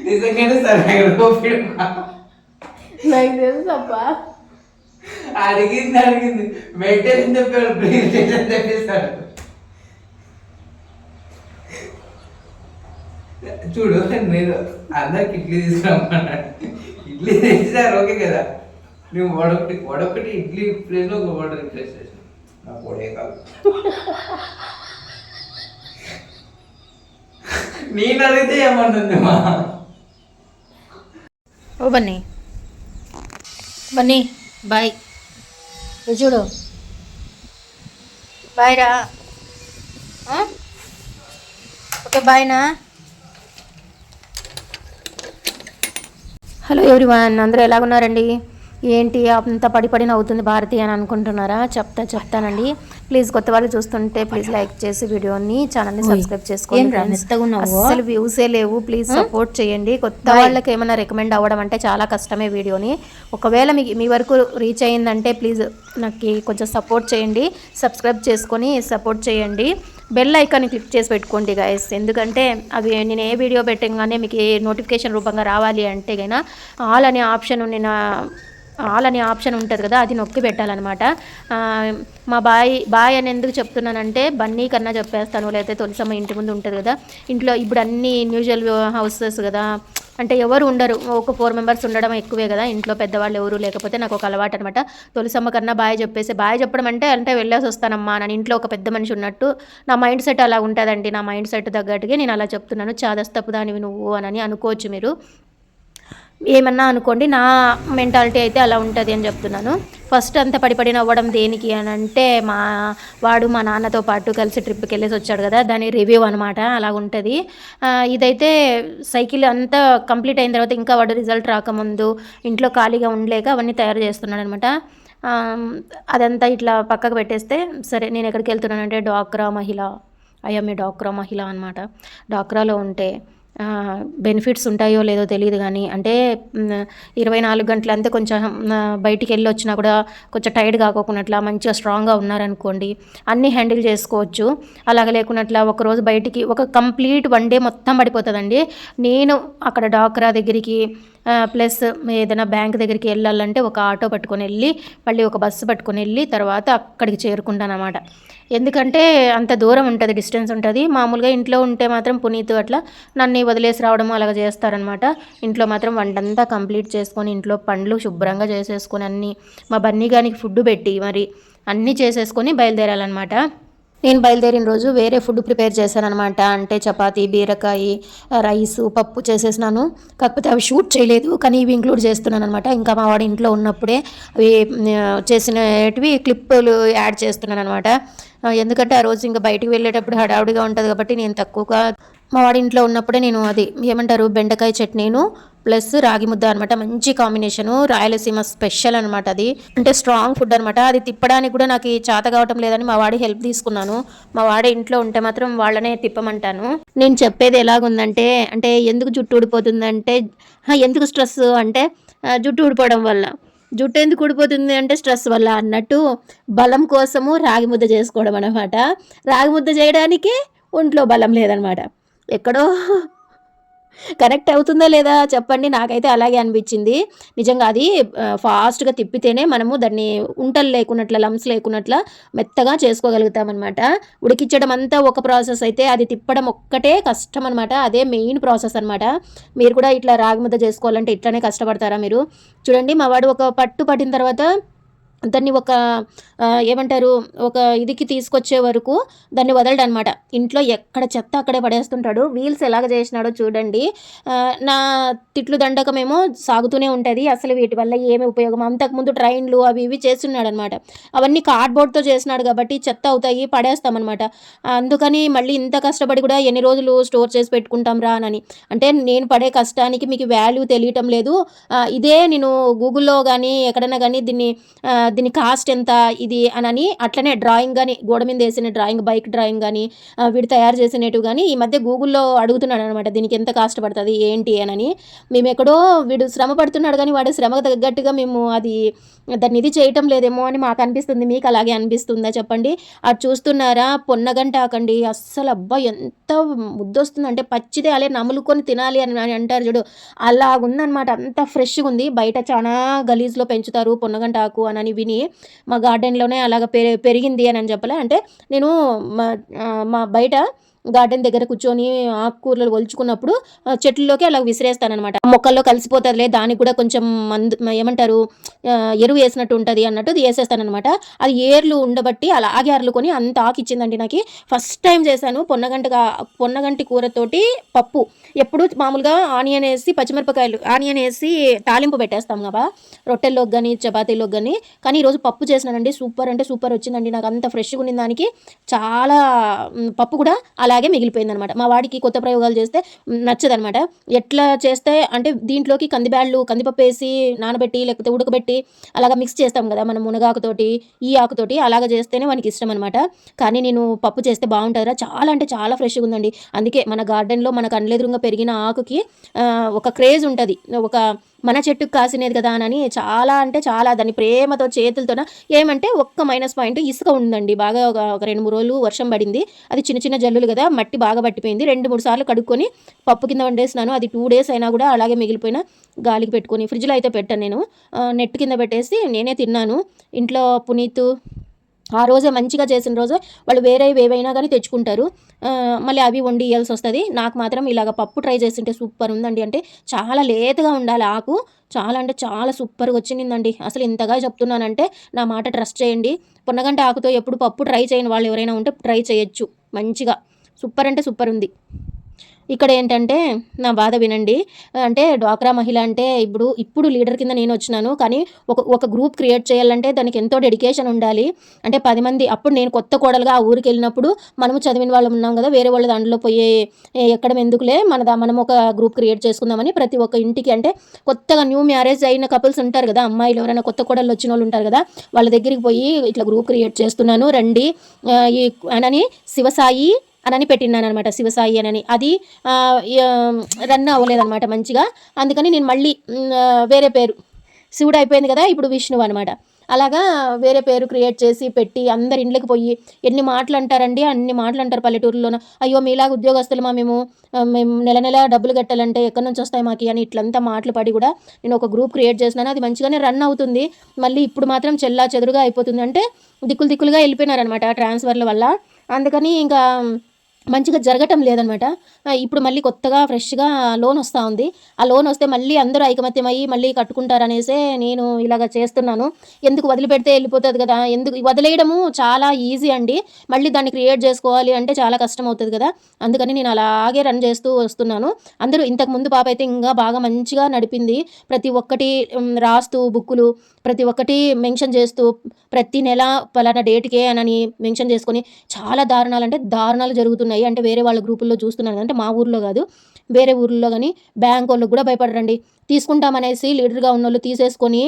నిజంగానే సరే నాకు తెలుసప్ప. అడిగింది మెయింటైన్ చెప్పాడు, ప్రెజెంటేషన్ తెప్పిస్తాడు. చూడు నేను అందరికి ఇడ్లీ తీసుకురమ్మన్నాడు, ఇడ్లీ తెచ్చినారు ఓకే కదా, నువ్వు వడొకటి ఇడ్లీ ప్లేస్లో ఒక వడ రిప్లేస్ చేసాను. నాకు వడే కాదు, నేను అడిగితే ఏమన్నది మా ఓ బన్నీ బన్నీ బాయ్. చూడు బాయ్ రా. ఓకే బాయ్నా. హలో ఎవ్రీవన్, అందరూ ఎలాగున్నారండి? ఏంటి అంత పడి నవ్వుతుంది భారతి అని అనుకుంటున్నారా? చెప్తానండి. ప్లీజ్ కొత్త వాళ్ళు చూస్తుంటే ప్లీజ్ లైక్ చేసి వీడియోని ఛానల్ని సబ్స్క్రైబ్ చేసుకోండి. అసలు వ్యూసే లేవు, ప్లీజ్ సపోర్ట్ చేయండి. కొత్త వాళ్ళకి ఏమైనా రికమెండ్ అవ్వడం అంటే చాలా కష్టమే వీడియోని. ఒకవేళ మీ వరకు రీచ్ అయ్యిందంటే ప్లీజ్ నాకు కొంచెం సపోర్ట్ చేయండి, సబ్స్క్రైబ్ చేసుకొని సపోర్ట్ చేయండి. బెల్ ఐకాన్ని క్లిక్ చేసి పెట్టుకోండి గైస్, ఎందుకంటే అవి నేను ఏ వీడియో పెట్టగానే మీకు ఏ నోటిఫికేషన్ రూపంగా రావాలి అంటే కన్నా ఆల్ అనే ఆప్షన్ ఉంటుంది కదా, అది నొక్కి పెట్టాలన్నమాట. మా బాయ్ అని ఎందుకు చెప్తున్నానంటే బన్నీ కన్నా చెప్పేస్తాను, లేకపోతే తులసమ్మ ఇంటి ముందు ఉంటుంది కదా, ఇంట్లో ఇప్పుడు అన్ని న్యూజువల్ హౌసెస్ కదా, అంటే ఎవరు ఉండరు, ఒక 4 మెంబర్స్ ఉండడం ఎక్కువే కదా ఇంట్లో, పెద్దవాళ్ళు ఎవరు లేకపోతే నాకు ఒక అలవాటు అనమాట. తులసమ్మ కన్నా బాయ్ చెప్పడం అంటే వెళ్ళేసి వస్తానమ్మా నన్ను, ఇంట్లో ఒక పెద్ద మనిషి ఉన్నట్టు నా మైండ్ సెట్ అలా ఉంటుందండి. నా మైండ్ సెట్ తగ్గట్టుగా నేను అలా చెప్తున్నాను. చాదస్తపు దానివి నువ్వు అని అనుకోవచ్చు మీరు, ఏమన్నా అనుకోండి. నా మెంటాలిటీ అయితే అలా ఉంటుంది అని చెప్తున్నాను. ఫస్ట్ అంత పడి నవ్వడం దేనికి అని అంటే, వాడు మా నాన్నతో పాటు కలిసి ట్రిప్కి వెళ్ళేసి వచ్చాడు కదా, దాని రివ్యూ అనమాట, అలా ఉంటుంది. ఇదైతే సైకిల్ అంతా కంప్లీట్ అయిన తర్వాత ఇంకా వాడు రిజల్ట్ రాకముందు ఇంట్లో ఖాళీగా ఉండలేక అవన్నీ తయారు చేస్తున్నాడు అనమాట. అదంతా ఇట్లా పక్కకు పెట్టేస్తే సరే, నేను ఎక్కడికి వెళ్తున్నానంటే డ్వాక్రా మహిళ, ఐఎమ్ ఏ డ్వాక్రా మహిళ అనమాట. డ్వాక్రాలో ఉంటే బెనిఫిట్స్ ఉంటాయో లేదో తెలియదు కానీ, అంటే 24 గంటలు అంతే కొంచెం బయటికి వెళ్ళి వచ్చినా కూడా కొంచెం టైర్డ్ కాకోకున్నట్లా మంచిగా స్ట్రాంగ్గా ఉన్నారనుకోండి, అన్నీ హ్యాండిల్ చేసుకోవచ్చు. అలాగ లేకున్నట్లా ఒకరోజు బయటికి ఒక కంప్లీట్ 1 డే మొత్తం పడిపోతుందండి. నేను అక్కడ డాక్రా దగ్గరికి ప్లస్ ఏదైనా బ్యాంక్ దగ్గరికి వెళ్ళాలంటే ఒక ఆటో పట్టుకొని వెళ్ళి మళ్ళీ ఒక బస్సు పట్టుకొని వెళ్ళి తర్వాత అక్కడికి చేరుకుంటాను అన్నమాట. ఎందుకంటే అంత దూరం ఉంటుంది, డిస్టెన్స్ ఉంటుంది. మామూలుగా ఇంట్లో ఉంటే మాత్రం పునీత్ అట్లా నన్ను వదిలేసి రావడం అలాగ చేస్తారనమాట. ఇంట్లో మాత్రం వంటంతా కంప్లీట్ చేసుకొని ఇంట్లో పండ్లు శుభ్రంగా చేసేసుకొని అన్నీ మా బన్నీ గానికి ఫుడ్ పెట్టి మరి అన్నీ చేసేసుకొని బయలుదేరాలన్నమాట. నేను బయలుదేరిన రోజు వేరే ఫుడ్ ప్రిపేర్ చేశాను అనమాట. అంటే చపాతీ, బీరకాయ, రైసు, పప్పు చేసేసినాను. కాకపోతే అవి షూట్ చేయలేదు, కానీ ఇవి ఇంక్లూడ్ చేస్తున్నాను అనమాట. ఇంకా మా వాడు ఇంట్లో ఉన్నప్పుడే అవి చేసినవి క్లిప్పులు యాడ్ చేస్తున్నాను అనమాట. ఎందుకంటే ఆ రోజు ఇంకా బయటికి వెళ్ళేటప్పుడు హడావుడిగా ఉంటుంది కాబట్టి నేను తక్కువగా, మా వాడి ఇంట్లో ఉన్నప్పుడే నేను అది ఏమంటారు బెండకాయ చట్నీను ప్లస్ రాగి ముద్ద అనమాట. మంచి కాంబినేషను, రాయలసీమ స్పెషల్ అనమాట. అది అంటే స్ట్రాంగ్ ఫుడ్ అనమాట. అది తిప్పడానికి కూడా నాకు చేత కావటం లేదని మా వాడి హెల్ప్ తీసుకున్నాను. మా వాడి ఇంట్లో ఉంటే మాత్రం వాళ్ళనే తిప్పమంటాను. నేను చెప్పేది ఎలాగుందంటే, అంటే ఎందుకు జుట్టు ఊడిపోతుందంటే, ఎందుకు స్ట్రెస్ అంటే జుట్టు ఊడిపోవడం వల్ల. జుట్టు ఎందుకు ఊడిపోతుంది అంటే స్ట్రెస్ వల్ల అన్నట్టు, బలం కోసము రాగి ముద్ద చేసుకోవడం అనమాట. రాగి ముద్ద చేయడానికి ఒంట్లో బలం లేదనమాట. ఎక్కడో కనెక్ట్ అవుతుందా లేదా చెప్పండి, నాకైతే అలాగే అనిపించింది. నిజంగా అది ఫాస్ట్గా తిప్పితేనే మనము దాన్ని ఉంటలు లేకున్నట్ల, లంప్స్ లేకున్నట్ల మెత్తగా చేసుకోగలుగుతామన్నమాట. ఉడికించడం అంతా ఒక ప్రాసెస్ అయితే అది తిప్పడం ఒక్కటే కష్టం అనమాట. అదే మెయిన్ ప్రాసెస్ అనమాట. మీరు కూడా ఇట్లా రాగి ముద్ద చేసుకోవాలంటే ఇట్లానే కష్టపడతారా మీరు? చూడండి, మా వాడు ఒక పట్టు పట్టిన తర్వాత దాన్ని ఒక ఏమంటారు ఒక ఇదికి తీసుకొచ్చే వరకు దాన్ని వదలడు అనమాట. ఇంట్లో ఎక్కడ చెత్త అక్కడే పడేస్తుంటాడు. వీల్స్ ఎలాగ చేసినాడో చూడండి. నా తిట్లు దండకమేమో సాగుతూనే ఉంటుంది. అసలు వీటి వల్ల ఏమి ఉపయోగం? అంతకుముందు ట్రైన్లు అవి ఇవి చేస్తున్నాడు అనమాట. అవన్నీ కార్డ్బోర్డ్తో చేసినాడు కాబట్టి చెత్త అవుతాయి, పడేస్తామన్నమాట. అందుకని మళ్ళీ ఇంత కష్టపడి కూడా ఎన్ని రోజులు స్టోర్ చేసి పెట్టుకుంటాం రా అని. అంటే నేను పడే కష్టానికి మీకు వాల్యూ తెలియటం లేదు. ఇదే నేను గూగుల్లో కానీ ఎక్కడైనా కానీ దీని కాస్ట్ ఎంత ఇది అని అట్లనే డ్రాయింగ్ కానీ గోడ మీద వేసిన డ్రాయింగ్, బైక్ డ్రాయింగ్ కానీ వీడు తయారు చేసినట్టు కానీ ఈ మధ్య గూగుల్లో అడుగుతున్నాడు అనమాట, దీనికి ఎంత కాస్ట్ పడుతుంది ఏంటి అని. మేము ఎక్కడో వీడు శ్రమ పడుతున్నాడు కానీ వాడు శ్రమకు తగ్గట్టుగా మేము దాన్ని ఇది చేయటం లేదేమో అని మాకు అనిపిస్తుంది. మీకు అలాగే అనిపిస్తుందా చెప్పండి? అది చూస్తున్నారా, పొన్నగంట ఆకండి, అస్సలు అబ్బా ఎంత ముద్దొస్తుంది అంటే పచ్చిదే అలా నములుకొని తినాలి అని అంటారు చూడు, అలాగుందనమాట. అంత ఫ్రెష్గా ఉంది. బయట చాలా గలీజ్లో పెంచుతారు పొన్నగంట ఆకు అని విని మా గార్డెన్లోనే అలాగ పెరిగింది అని చెప్పలే. అంటే నేను మా బయట గార్డెన్ దగ్గర కూర్చొని ఆకుకూరలు ఒలుచుకున్నప్పుడు చెట్లలోకి అలా విసిరేస్తానమాట. మొక్కల్లో కలిసిపోతుందిలే, దానికి కూడా కొంచెం ఏమంటారు ఎరువు వేసినట్టు ఉంటుంది అన్నట్టు అది వేసేస్తానమాట. అది ఏర్లు ఉండబట్టి అలాగే అర్లుకొని అంత ఆకు ఇచ్చిందండి నాకు. ఫస్ట్ టైం చేశాను పొన్నగంటి కూరతోటి పప్పు. ఎప్పుడు మామూలుగా ఆనియన్ వేసి పచ్చిమిరపకాయలు ఆనియన్ వేసి తాలింపు పెట్టేస్తాం కదా రొట్టెల్లోకి కానీ చపాతీలోకి కానీ. కానీ ఈరోజు పప్పు చేసినానండి, సూపర్ అంటే సూపర్ వచ్చిందండి. నాకు అంత ఫ్రెష్గా ఉన్న దానికి చాలా పప్పు కూడా అలాగే మిగిలిపోయిందనమాట. మా వాడికి కొత్త ప్రయోగాలు చేస్తే నచ్చదనమాట. ఎట్లా చేస్తే అంటే దీంట్లోకి కందిపప్పు వేసి నానబెట్టి లేకపోతే ఉడకబెట్టి అలాగా మిక్స్ చేస్తాం కదా మనం మునగాకుతోటి ఈ ఆకుతోటి, అలాగ చేస్తేనే వానికి ఇష్టం అనమాట. కానీ నేను పప్పు చేస్తే బాగుంటుందిరా, చాలా అంటే చాలా ఫ్రెష్గా ఉందండి. అందుకే మన గార్డెన్లో మన కండ్లెదురుగా పెరిగిన ఆకుకి ఒక క్రేజ్ ఉంటుంది, ఒక మన చెట్టుకు కాసినది కదా అని చాలా అంటే చాలా దాన్ని ప్రేమతో చేతులతోన. ఏమంటే ఒక్క మైనస్ పాయింట్ ఇసుక ఉందండి బాగా. ఒక 2-3 రోజులు వర్షం పడింది, అది చిన్న చిన్న జల్లులు కదా మట్టి బాగా పట్టిపోయింది. 2-3 సార్లు కడుక్కొని పప్పు కింద వండేసినాను. అది 2 days అయినా కూడా అలాగే మిగిలిపోయిన గాలికి పెట్టుకొని ఫ్రిడ్జ్లో అయితే పెట్టాను నేను. నెట్ కింద పెట్టేసి నేనే తిన్నాను. ఇంట్లో పునీత్ ఆ రోజే మంచిగా చేసిన రోజే వాళ్ళు ఏవైనా కానీ తెచ్చుకుంటారు, మళ్ళీ అవి వండి ఇవ్వాల్సి వస్తుంది. నాకు మాత్రం ఇలాగ పప్పు ట్రై చేస్తుంటే సూపర్ ఉందండి. అంటే చాలా లేతగా ఉండాలి ఆకు, చాలా అంటే చాలా సూపర్గా వచ్చిందండి. అసలు ఇంతగా చెప్తున్నానంటే నా మాట ట్రస్ట్ చేయండి. పొన్నగంట ఆకుతో ఎప్పుడు పప్పు ట్రై చేయని వాళ్ళు ఎవరైనా ఉంటే ట్రై చేయొచ్చు, మంచిగా సూపర్ అంటే సూపర్ ఉంది. ఇక్కడ ఏంటంటే నా బాధ వినండి. అంటే డ్వాక్రా మహిళ అంటే ఇప్పుడు లీడర్ కింద నేను వచ్చినాను, కానీ ఒక గ్రూప్ క్రియేట్ చేయాలంటే దానికి ఎంతో డెడికేషన్ ఉండాలి. అంటే 10 మంది, అప్పుడు నేను కొత్త కోడలుగా ఆ ఊరికి వెళ్ళినప్పుడు మనము చదివిన వాళ్ళం ఉన్నాం కదా, వేరే వాళ్ళ దాంట్లో పోయి ఎక్కడం ఎందుకులే, మనం ఒక గ్రూప్ క్రియేట్ చేసుకుందామని ప్రతి ఒక్క ఇంటికి, అంటే కొత్తగా న్యూ మ్యారేజ్ అయిన కపుల్స్ ఉంటారు కదా, అమ్మాయిలు ఎవరైనా కొత్త కోడలు వచ్చిన వాళ్ళు ఉంటారు కదా, వాళ్ళ దగ్గరికి పోయి ఇట్లా గ్రూప్ క్రియేట్ చేస్తున్నాను రండి అని శివసాయి అని పెట్టినాను అనమాట. శివసాయి అని అది రన్ అవ్వలేదన్నమాట మంచిగా. అందుకని నేను మళ్ళీ వేరే పేరు, శివుడు అయిపోయింది కదా ఇప్పుడు విష్ణువు అనమాట, అలాగా వేరే పేరు క్రియేట్ చేసి పెట్టి అందరి ఇంట్లోకి పోయి ఎన్ని మాటలు అంటారండి, అన్ని మాటలు అంటారు పల్లెటూరులోన. అయ్యో మీలాగా ఉద్యోగస్తులమా మేము నెల డబ్బులు కట్టాలంటే ఎక్కడి నుంచి వస్తాయి మాకు అని ఇట్లంతా మాటలు పడి కూడా నేను ఒక గ్రూప్ క్రియేట్ చేసినాను. అది మంచిగానే రన్ అవుతుంది. మళ్ళీ ఇప్పుడు మాత్రం చెల్లా చెదురుగా అయిపోతుంది. అంటే దిక్కులుగా వెళ్ళిపోయినారనమాట ట్రాన్స్ఫర్ల వల్ల. అందుకని ఇంకా మంచిగా జరగటం లేదనమాట. ఇప్పుడు మళ్ళీ కొత్తగా ఫ్రెష్గా లోన్ వస్తూ ఉంది. ఆ లోన్ వస్తే మళ్ళీ అందరూ ఐకమత్యమయ్యి మళ్ళీ కట్టుకుంటారనేసే నేను ఇలాగ చేస్తున్నాను. ఎందుకు వదిలిపెడితే వెళ్ళిపోతుంది కదా, ఎందుకు వదిలేయడము చాలా ఈజీ అండి, మళ్ళీ దాన్ని క్రియేట్ చేసుకోవాలి అంటే చాలా కష్టం అవుతుంది కదా. అందుకని నేను అలాగే రన్ చేస్తూ వస్తున్నాను. అందరూ ఇంతకుముందు పాప అయితే ఇంకా బాగా మంచిగా నడిపింది. ప్రతి ఒక్కటి రాస్తూ బుక్కులు ప్రతి ఒక్కటి మెన్షన్ చేస్తూ ప్రతి నెల పలానా డేట్కే అని మెన్షన్ చేసుకొని చాలా దారుణాలు జరుగుతున్నాయి. అంటే వేరే వాళ్ళ గ్రూపుల్లో చూస్తున్నాను, అంటే మా ఊర్లో కాదు వేరే ఊర్లో. కానీ బ్యాంక్ వాళ్ళకి కూడా భయపడరండి, తీసుకుంటామనేసి లీడర్గా ఉన్న వాళ్ళు తీసేసుకొని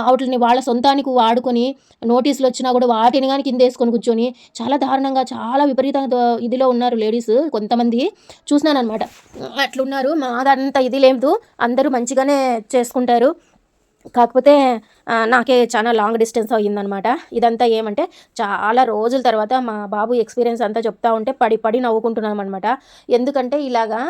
వాటిని వాళ్ళ సొంతానికి వాడుకొని నోటీసులు వచ్చినా కూడా వాటిని కానీ కింద వేసుకొని కూర్చొని చాలా దారుణంగా చాలా విపరీతంగా ఇదిలో ఉన్నారు లేడీస్. కొంతమంది చూసినాను అనమాట, అట్లున్నారు. మాదంతా ఇది లేదు, అందరూ మంచిగానే చేసుకుంటారు. కాకపోతే నాకే చాలా లాంగ్ డిస్టెన్స్ అయ్యిందనమాట. ఇదంతా ఏమంటే చాలా రోజుల తర్వాత మా బాబు ఎక్స్పీరియన్స్ అంతా చెప్తా ఉంటే పడి నవ్వుకుంటున్నాం అనమాట. ఎందుకంటే ఇలాగా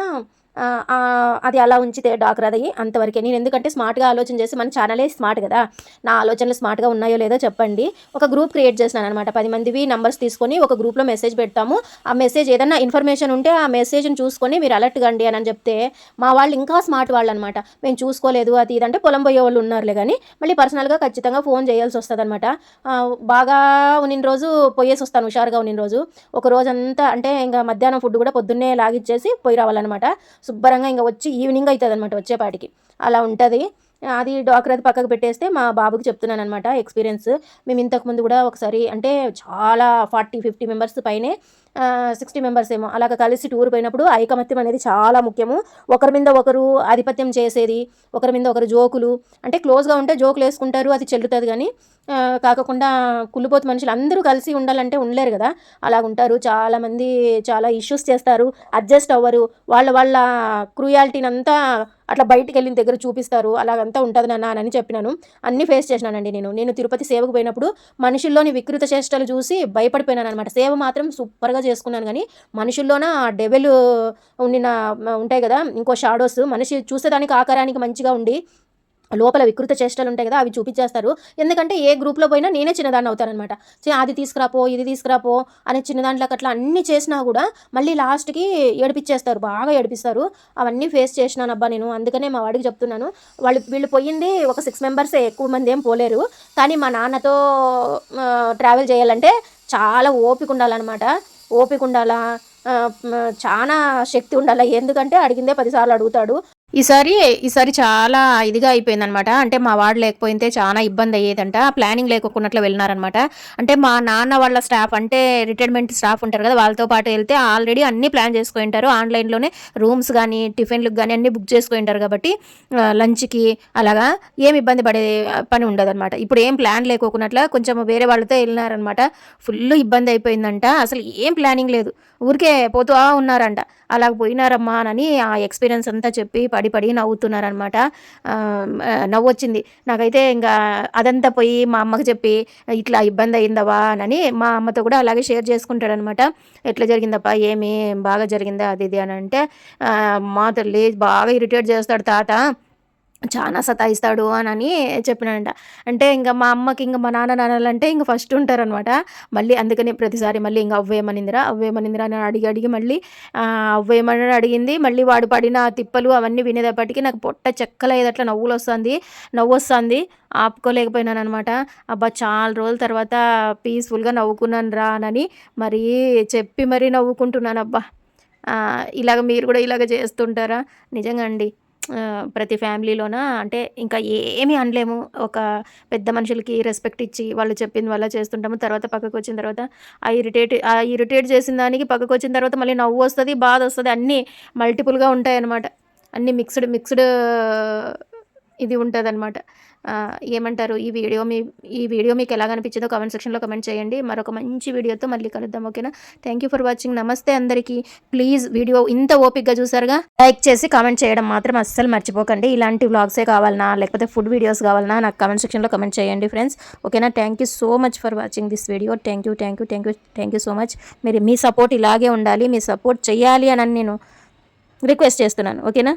అది అలా ఉంచితే డాక్రాది అంతవరకే. నేను ఎందుకంటే స్మార్ట్గా ఆలోచన చేసి, మన ఛానలే స్మార్ట్ కదా, నా ఆలోచనలు స్మార్ట్గా ఉన్నాయో లేదో చెప్పండి. ఒక గ్రూప్ క్రియేట్ చేసినాను అనమాట. 10 మందివి నంబర్స్ తీసుకొని ఒక గ్రూప్లో మెసేజ్ పెడతాము. ఆ మెసేజ్ ఏదన్నా ఇన్ఫర్మేషన్ ఉంటే ఆ మెసేజ్ని చూసుకొని మీరు అలర్ట్ కండి అని చెప్తే మా వాళ్ళు ఇంకా స్మార్ట్ వాళ్ళు అనమాట. మేము చూసుకోలేదు అది ఇదంటే పొలం పోయే వాళ్ళు ఉన్నారులే, కానీ మళ్ళీ పర్సనల్గా ఖచ్చితంగా ఫోన్ చేయాల్సి వస్తుంది అనమాట. బాగా ఉన్న రోజు పోయేసి వస్తాను, హుషారుగా ఉన్న రోజు. ఒక రోజంతా అంటే ఇంకా మధ్యాహ్నం ఫుడ్ కూడా పొద్దున్నే లాగిచ్చేసి పోయి రావాలన్నమాట. శుభ్రంగా ఇంకా వచ్చి ఈవినింగ్ అవుతుంది అనమాట వచ్చేపాటికి, అలా ఉంటుంది. అది డాక్రాది పక్కకు పెట్టేస్తే మా బాబుకి చెప్తున్నాను అనమాట ఎక్స్పీరియన్స్. మేము ఇంతకుముందు కూడా ఒకసారి అంటే చాలా 40-50 మెంబర్స్ పైనే 60 మెంబర్స్ ఏమో అలాగ కలిసి టూర్ పోయినప్పుడు ఐకమత్యం అనేది చాలా ముఖ్యము. ఒకరి మీద ఒకరు ఆధిపత్యం చేసేది, ఒకరి మీద ఒకరు జోకులు, అంటే క్లోజ్గా ఉంటే జోకులు వేసుకుంటారు, అది చెల్లుతుంది. కానీ కాకుండా కుళ్ళిపోతు మనుషులు అందరూ కలిసి ఉండాలంటే ఉండలేరు కదా, అలా ఉంటారు. చాలామంది చాలా ఇష్యూస్ చేస్తారు, అడ్జస్ట్ అవ్వరు, వాళ్ళ క్రూయాలిటీని అంతా అట్లా బయటికి వెళ్ళిన దగ్గర చూపిస్తారు. అలాగంతా ఉంటుంది నాన్న అని చెప్పినాను. అన్నీ ఫేస్ చేసినానండి నేను తిరుపతి సేవకు పోయినప్పుడు మనుషుల్లోని వికృత చేష్టలు చూసి భయపడిపోయినాను అనమాట. సేవ మాత్రం సూపర్గా చేసుకున్నాను, కానీ మనుషుల్లోన డెవెల్ ఉండిన ఉంటాయి కదా, ఇంకో షాడోస్, మనిషి చూసేదానికి ఆకారానికి మంచిగా ఉండి లోపల వికృత చేష్టలు ఉంటాయి కదా, అవి చూపించేస్తారు. ఎందుకంటే ఏ గ్రూప్లో పోయినా నేనే చిన్నదాన్ని అవుతానమాట. అది తీసుకురాపో, ఇది తీసుకురాపో అని చిన్నదాంట్లోకి అట్లా అన్నీ చేసినా కూడా మళ్ళీ లాస్ట్కి ఏడిపించేస్తారు, బాగా ఏడిపిస్తారు. అవన్నీ ఫేస్ చేసినాను అబ్బా నేను. అందుకనే మా వాడికి చెప్తున్నాను, వీళ్ళు పోయింది ఒక 6 మెంబర్సే, ఎక్కువ మంది ఏం పోలేరు. కానీ మా నాన్నతో ట్రావెల్ చేయాలంటే చాలా ఓపిక ఉండాలన్నమాట. ఓపిక ఉండాలా, చాలా శక్తి ఉండాలా. ఎందుకంటే అడిగిందే 10 సార్లు అడుగుతాడు. ఈసారి చాలా ఇదిగా అయిపోయిందనమాట. అంటే మా వాడు లేకపోతే చాలా ఇబ్బంది అయ్యేదంట. ప్లానింగ్ లేకున్నట్లు వెళ్ళినారనమాట. అంటే మా నాన్న వాళ్ళ స్టాఫ్, అంటే రిటైర్మెంట్ స్టాఫ్ ఉంటారు కదా, వాళ్ళతో పాటు వెళ్తే ఆల్రెడీ అన్నీ ప్లాన్ చేసుకుని ఉంటారు. ఆన్లైన్లోనే రూమ్స్ కానీ టిఫిన్లకు కానీ అన్నీ బుక్ చేసుకుని ఉంటారు కాబట్టి లంచ్కి అలాగా ఏమి ఇబ్బంది పడే పని ఉండదు అనమాట. ఇప్పుడు ఏం ప్లాన్ లేకోకున్నట్ల కొంచెం వేరే వాళ్ళతో వెళ్ళినారనమాట. ఫుల్ ఇబ్బంది అయిపోయిందంట. అసలు ఏం ప్లానింగ్ లేదు, ఊరికే పోతూ ఉన్నారంట. అలాగ పోయినారమ్మా అని ఆ ఎక్స్పీరియన్స్ అంతా చెప్పి పడి నవ్వుతున్నారనమాట. నవ్వు వచ్చింది నాకైతే. ఇంకా అదంతా పోయి మా అమ్మకి చెప్పి ఇట్లా ఇబ్బంది అయిందవా అని మా అమ్మతో కూడా అలాగే షేర్ చేసుకుంటాడనమాట. ఎట్లా జరిగిందప్పా, ఏమి బాగా జరిగిందా అది ఇది అని అంటే, మా తల్లి బాగా ఇరిటేట్ చేస్తాడు తాత, చాలా సతాయిస్తాడు అని చెప్పినాడంట. అంటే ఇంకా మా అమ్మకి ఇంకా మా నాన్నలంటే ఇంకా ఫస్ట్ ఉంటారనమాట. మళ్ళీ అందుకని ప్రతిసారి మళ్ళీ ఇంకా అవ్వేమనిందిరా అని అడిగి మళ్ళీ అవ్వేమని అడిగింది. మళ్ళీ వాడు పడిన తిప్పలు అవన్నీ వినేటప్పటికీ నాకు పొట్ట చెక్కలయ్యేదట్లా నవ్వు వస్తుంది, ఆపుకోలేకపోయినాను అనమాట. అబ్బా చాలా రోజుల తర్వాత పీస్ఫుల్గా నవ్వుకున్నాను రా అని మరీ చెప్పి మరీ నవ్వుకుంటున్నాను. అబ్బా ఇలాగ మీరు కూడా ఇలాగ చేస్తుంటారా? నిజంగా అండి, ప్రతి ఫ్యామిలీలోన అంటే ఇంకా ఏమీ అనలేము. ఒక పెద్ద మనుషులకి రెస్పెక్ట్ ఇచ్చి వాళ్ళు చెప్పింది వల్ల చేస్తుంటాము. తర్వాత పక్కకు వచ్చిన తర్వాత ఇరిటేట్ చేసిన దానికి పక్కకు వచ్చిన తర్వాత మళ్ళీ నవ్వు వస్తుంది, బాధ వస్తుంది, అన్నీ మల్టిపుల్గా ఉంటాయి అన్నమాట. అన్నీ మిక్స్డ్ ఇది ఉంటుంది అనమాట. ఏమంటారు, ఈ వీడియో మీకు ఎలాగ అనిపించిందో కామెంట్ సెక్షన్లో కమెంట్ చేయండి. మరొక మంచి వీడియోతో మళ్ళీ కలుద్దాం, ఓకేనా? Thank you for watching. నమస్తే అందరికీ. ప్లీజ్ వీడియో ఇంత ఓపిక్గా చూసారుగా, లైక్ చేసి కామెంట్ చేయడం మాత్రం అస్సలు మర్చిపోకండి. ఇలాంటి వ్లాగ్సే కావాలన్నా లేకపోతే ఫుడ్ వీడియోస్ కావాలన్నా నాకు కామెంట్ సెక్షన్లో కమెంట్ చేయండి ఫ్రెండ్స్, ఓకేనా? Thank you so much for watching this video. Thank you so much. Me support ఇలాగే ఉండాలి, మీ సపోర్ట్ చేయాలి అని నేను రిక్వెస్ట్ చేస్తున్నాను, ఓకేనా?